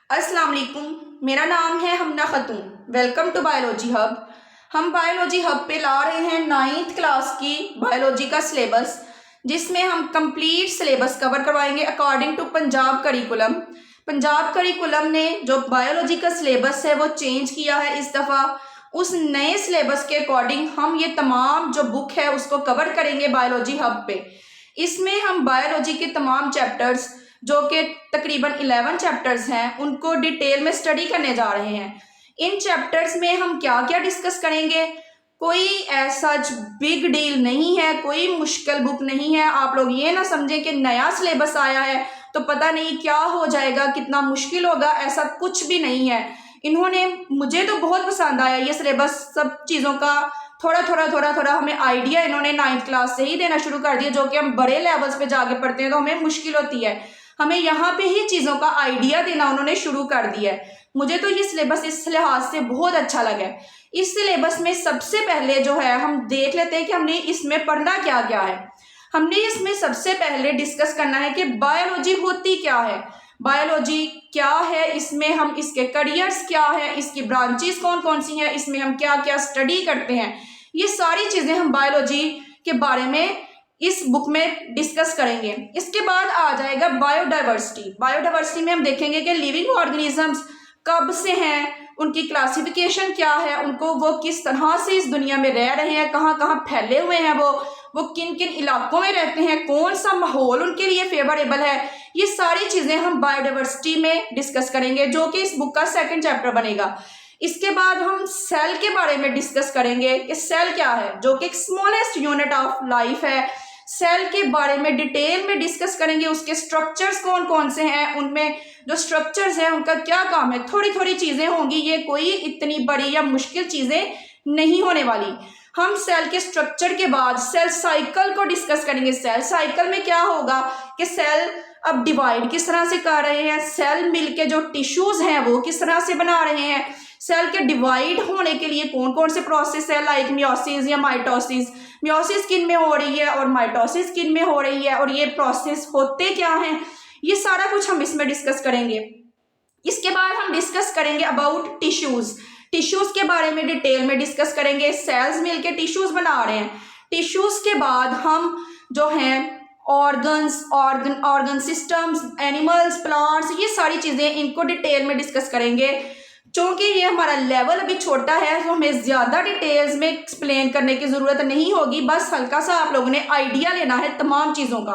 अस्सलाम वालेकुम। मेरा नाम है Hamna Khatoon. Welcome to biology hub. हम बायोलॉजी हब पे ला रहे हैं 9th क्लास की बायोलॉजी का सिलेबस, जिसमें हम कंप्लीट सिलेबस कवर करवाएंगे according to Punjab curriculum. Punjab curriculum ने जो बायोलॉजी का सिलेबस है वो चेंज किया है इस दफ़ा। उस नए सिलेबस के अकॉर्डिंग हम ये तमाम जो बुक है उसको कवर करेंगे बायोलॉजी हब पे। इसमें हम बायोलॉजी के तमाम चैप्टर्स जो कि तकरीबन 11 चैप्टर्स हैं उनको डिटेल में स्टडी करने जा रहे हैं। इन चैप्टर्स में हम क्या क्या डिस्कस करेंगे, कोई ऐसा बिग डील नहीं है, कोई मुश्किल बुक नहीं है। आप लोग ये ना समझें कि नया सिलेबस आया है तो पता नहीं क्या हो जाएगा, कितना मुश्किल होगा, ऐसा कुछ भी नहीं है। इन्होंने, मुझे तो बहुत पसंद आया ये सिलेबस, सब चीज़ों का थोड़ा थोड़ा हमें आइडिया इन्होंने 9th क्लास से ही देना शुरू कर दिया। जो कि हम बड़े लेवल्स पे जाके पढ़ते हैं तो हमें मुश्किल होती है, हमें यहाँ पे ही चीज़ों का आइडिया देना उन्होंने शुरू कर दिया है। मुझे तो ये सिलेबस इस लिहाज से बहुत अच्छा लगा है। इस सिलेबस में सबसे पहले जो है हम देख लेते हैं कि हमने इसमें पढ़ना क्या क्या है। हमने इसमें सबसे पहले डिस्कस करना है कि बायोलॉजी होती क्या है, बायोलॉजी क्या है, इसमें हम इसके करियर्स क्या है, इसकी ब्रांचेस कौन कौन सी हैं, इसमें हम क्या क्या स्टडी करते हैं। ये सारी चीज़ें हम बायोलॉजी के बारे में इस बुक में डिस्कस करेंगे। इसके बाद आ जाएगा बायोडाइवर्सिटी। बायोडाइवर्सिटी में हम देखेंगे कि लिविंग ऑर्गेनिजम्स कब से हैं, उनकी क्लासिफिकेशन क्या है, उनको वो किस तरह से इस दुनिया में रह रहे हैं, कहाँ कहाँ फैले हुए हैं, वो किन किन इलाकों में रहते हैं, कौन सा माहौल उनके लिए फेवरेबल है। ये सारी चीज़ें हम बायोडाइवर्सिटी में डिस्कस करेंगे, जो कि इस बुक का 2nd चैप्टर बनेगा। इसके बाद हम सेल के बारे में डिस्कस करेंगे कि सेल क्या है, जो कि एक स्मॉलेस्ट यूनिट ऑफ लाइफ है। सेल के बारे में डिटेल में डिस्कस करेंगे, उसके स्ट्रक्चर्स कौन कौन से हैं, उनमें जो स्ट्रक्चर्स हैं उनका क्या काम है। थोड़ी थोड़ी चीज़ें होंगी, ये कोई इतनी बड़ी या मुश्किल चीज़ें नहीं होने वाली। हम सेल के स्ट्रक्चर के बाद सेल साइकिल को डिस्कस करेंगे। सेल साइकिल में क्या होगा कि सेल अब डिवाइड किस तरह से कर रहे हैं, सेल मिलके जो टिश्यूज हैं वो किस तरह से बना रहे हैं, सेल के डिवाइड होने के लिए कौन कौन से प्रोसेस है, लाइक मियोसिस या माइटोसिस। मियोसिस किन में हो रही है और माइटोसिस किन में हो रही है, और ये प्रोसेस होते क्या हैं, ये सारा कुछ हम इसमें डिस्कस करेंगे। इसके बाद हम डिस्कस करेंगे अबाउट टिश्यूज। टिश्यूज के बारे में डिटेल में डिस्कस करेंगे। सेल्स मिलके टिश्यूज बना रहे हैं। टिश्यूज के बाद हम जो हैं ऑर्गन सिस्टम्स, एनिमल्स, प्लांट्स, ये सारी चीज़ें इनको डिटेल में डिस्कस करेंगे। चूँकि ये हमारा लेवल अभी छोटा है तो हमें ज़्यादा डिटेल्स में एक्सप्लेन करने की ज़रूरत नहीं होगी, बस हल्का सा आप लोगों ने आइडिया लेना है तमाम चीज़ों का।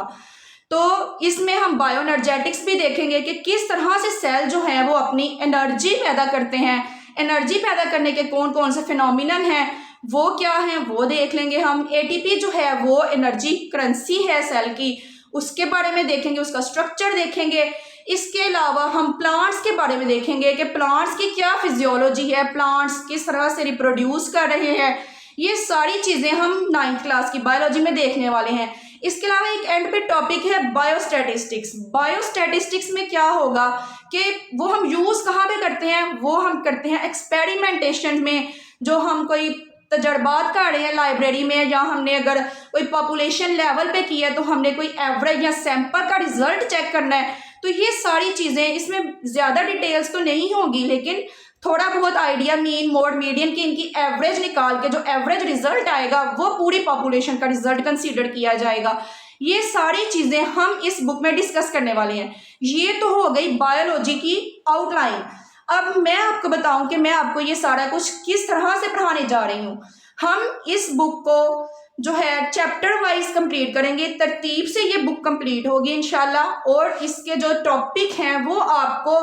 तो इसमें हम बायोएनर्जेटिक्स भी देखेंगे कि किस तरह से सेल जो है वो अपनी एनर्जी पैदा करते हैं। एनर्जी पैदा करने के कौन कौन से फिनोमिनन हैं, वो क्या हैं, वो देख लेंगे हम। एटीपी जो है वो एनर्जी करेंसी है सेल की, उसके बारे में देखेंगे, उसका स्ट्रक्चर देखेंगे। इसके अलावा हम प्लांट्स के बारे में देखेंगे कि प्लांट्स की क्या फिजियोलॉजी है, प्लांट्स किस तरह से रिप्रोड्यूस कर रहे हैं। ये सारी चीज़ें हम 9th क्लास की बायोलॉजी में देखने वाले हैं। इसके अलावा एक एंड पे टॉपिक है बायोस्टैटिस्टिक्स। बायोस्टैटिस्टिक्स में क्या होगा कि वो हम यूज़ कहाँ पे करते हैं, वो हम करते हैं एक्सपेरिमेंटेशन में। जो हम कोई तजर्बात कर रहे हैं लाइब्रेरी में, या हमने अगर कोई पॉपुलेशन लेवल पे किया है तो हमने कोई एवरेज या सैंपल का रिजल्ट चेक करना है, तो ये सारी चीज़ें इसमें ज़्यादा डिटेल्स तो नहीं होगी, लेकिन थोड़ा बहुत आइडिया, मीन, मोड, मीडियन की इनकी एवरेज निकाल के जो एवरेज रिजल्ट आएगा वो पूरी पॉपुलेशन का रिजल्ट कंसीडर किया जाएगा। ये सारी चीज़ें हम इस बुक में डिस्कस करने वाले हैं। ये तो हो गई बायोलॉजी की आउटलाइन। अब मैं आपको बताऊं कि मैं आपको ये सारा कुछ किस तरह से पढ़ाने जा रही हूँ। हम इस बुक को जो है चैप्टर वाइज कंप्लीट करेंगे, तरतीब से ये बुक कंप्लीट होगी इंशाल्लाह। और इसके जो टॉपिक हैं वो आपको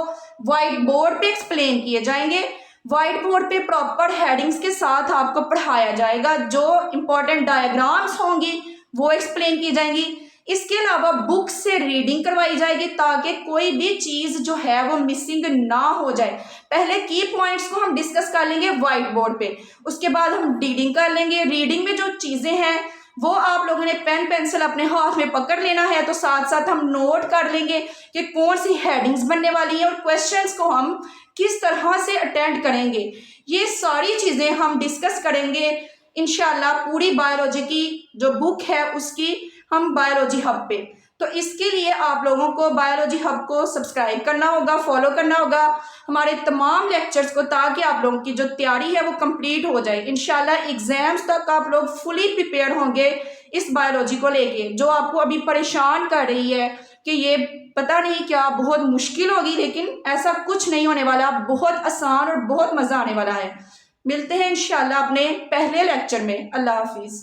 वाइट बोर्ड पे एक्सप्लेन किए जाएंगे। वाइट बोर्ड पे प्रॉपर हेडिंग्स के साथ आपको पढ़ाया जाएगा। जो इंपॉर्टेंट डायग्राम्स होंगी वो एक्सप्लेन की जाएंगी। इसके अलावा बुक से रीडिंग करवाई जाएगी ताकि कोई भी चीज़ जो है वो मिसिंग ना हो जाए। पहले की पॉइंट्स को हम डिस्कस कर लेंगे वाइट बोर्ड पे, उसके बाद हम रीडिंग कर लेंगे। रीडिंग में जो चीज़ें हैं वो आप लोगों ने पेन पेंसिल अपने हाथ में पकड़ लेना है, तो साथ साथ हम नोट कर लेंगे कि कौन सी हेडिंग्स बनने वाली हैं और क्वेश्चंस को हम किस तरह से अटेंड करेंगे। ये सारी चीज़ें हम डिस्कस करेंगे इंशाल्लाह। पूरी बायोलॉजी की जो बुक है उसकी हम बायोलॉजी हब पे। तो इसके लिए आप लोगों को बायोलॉजी हब को सब्सक्राइब करना होगा, फॉलो करना होगा हमारे तमाम लेक्चर्स को, ताकि आप लोगों की जो तैयारी है वो कंप्लीट हो जाए। इंशाल्लाह एग्जाम्स तक आप लोग फुली प्रिपेयर होंगे इस बायोलॉजी को लेके। जो आपको अभी परेशान कर रही है कि ये पता नहीं क्या बहुत मुश्किल होगी, लेकिन ऐसा कुछ नहीं होने वाला, बहुत आसान और बहुत मज़ा आने वाला है। मिलते हैं इंशाल्लाह अपने पहले लेक्चर में। अल्लाह हाफिज़।